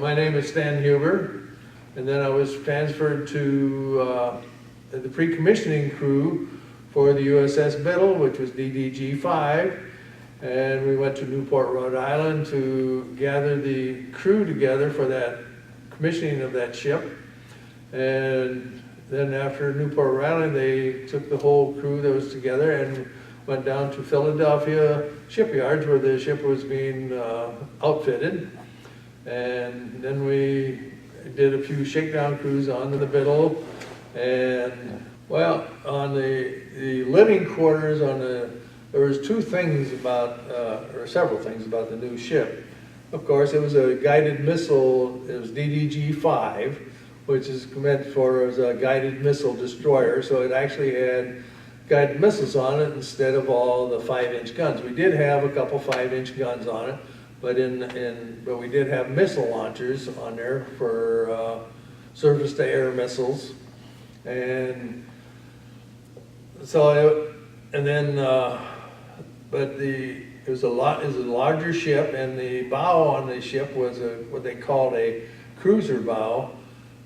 My name is Stan Huber, and then I was transferred to the pre-commissioning crew for the USS Biddle, which was DDG 5, and we went to Newport, Rhode Island to gather the crew together for that commissioning of that ship. And then after Newport, Rhode Island, they took the whole crew that was together and went down to Philadelphia shipyards where the ship was being outfitted. And then we did a few shakedown cruises onto the Biddle. And well, on the living quarters, there was two things about, or several things about the new ship. Of course, it was a guided missile. It was DDG 5, which is meant for as a guided missile destroyer. So it actually had guided missiles on it instead of all the 5-inch guns. We did have a couple 5-inch guns on it, but but we did have missile launchers on there for surface-to-air missiles, and so but it was a larger ship, and the bow on the ship was what they called a cruiser bow,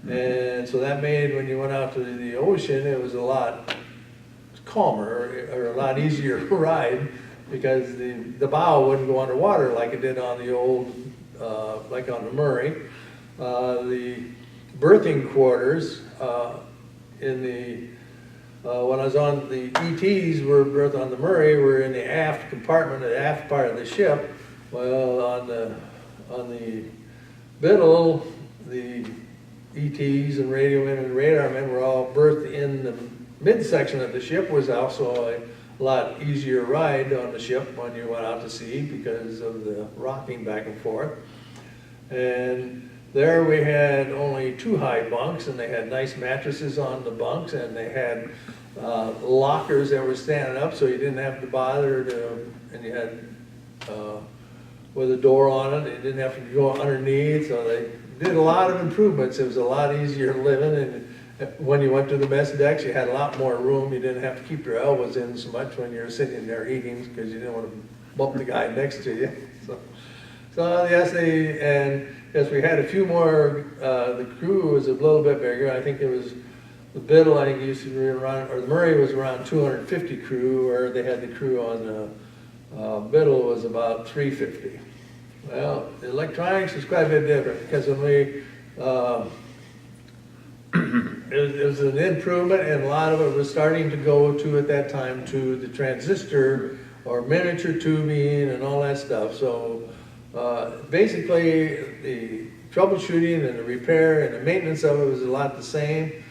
and so that made when you went out to the ocean, it was a lot calmer or a lot easier to ride, because the bow wouldn't go underwater like it did on the old, like on the Murray. The berthing quarters when I was on the ETs were berthed on the Murray, were in the aft compartment, the aft part of the ship. Well, on the Biddle, the ETs and radio men and radar men were all berthed in the midsection of the ship. Was also a lot easier ride on the ship when you went out to sea because of the rocking back and forth. And there we had only 2 high bunks, and they had nice mattresses on the bunks, and they had lockers that were standing up, so you didn't have to bother and you had with a door on it, you didn't have to go underneath, so they did a lot of improvements. It was a lot easier living, and when you went to the mess decks, you had a lot more room. You didn't have to keep your elbows in so much when you were sitting there eating, because you didn't want to bump the guy next to you. So yes, we had a few more. The crew was a little bit bigger. I think it was the Biddle. I think it used to be around, or the Murray was around 250 crew, where they had the crew on the Biddle was about 350. Well, the electronics is quite a bit different, because when we it was an improvement, and a lot of it was starting to go to, at that time, to the transistor or miniature tubing and all that stuff. So basically the troubleshooting and the repair and the maintenance of it was a lot the same.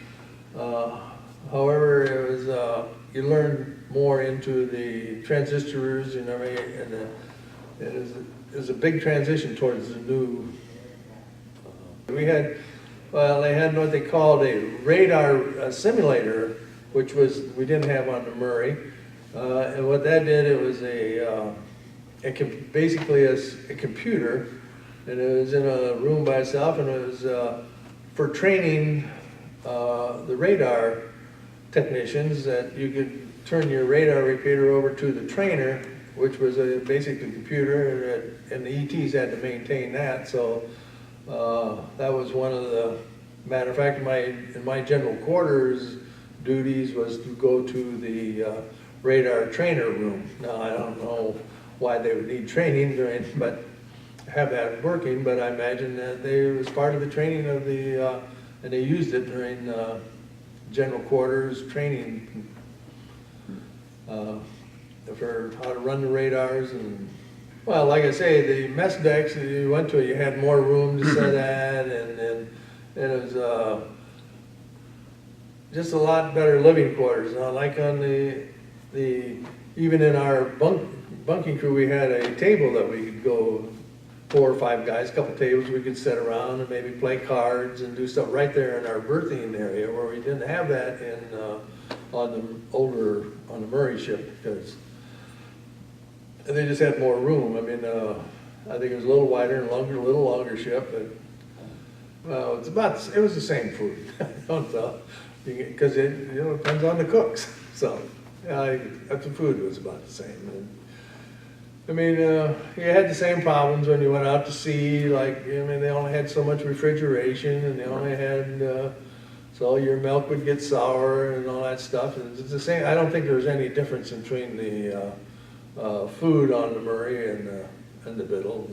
However, it was you learned more into the transistors, you know, and it was a big transition towards the new. We had. Well, they had what they called a radar simulator, which we didn't have on the Murray. And what that did, it was basically a computer, and it was in a room by itself, and it was for training the radar technicians, that you could turn your radar repeater over to the trainer, which was basically a computer, and the ETs had to maintain that. So that was one of the, matter of fact, in my general quarters duties was to go to the radar trainer room. Now, I don't know why they would need training but have that working, but I imagine that it was part of the training of the, and they used it during general quarters training for how to run the radars. And well, like I say, the mess decks you went to, you had more room to sit at, and it was just a lot better living quarters. Like on even in our bunking crew, we had a table that we could go 4 or 5 guys, a couple tables we could sit around and maybe play cards and do stuff right there in our berthing area, where we didn't have that on the Murray ship, because they just had more room. I mean, I think it was a little wider and longer, a little longer ship, but well, it was the same food. I don't know, because it depends on the cooks. So the food was about the same. I mean, you had the same problems when you went out to sea, like, I mean, they only had so much refrigeration, and they only had, so your milk would get sour and all that stuff. And it's the same, I don't think there's any difference between the food on the Murray and the Biddle.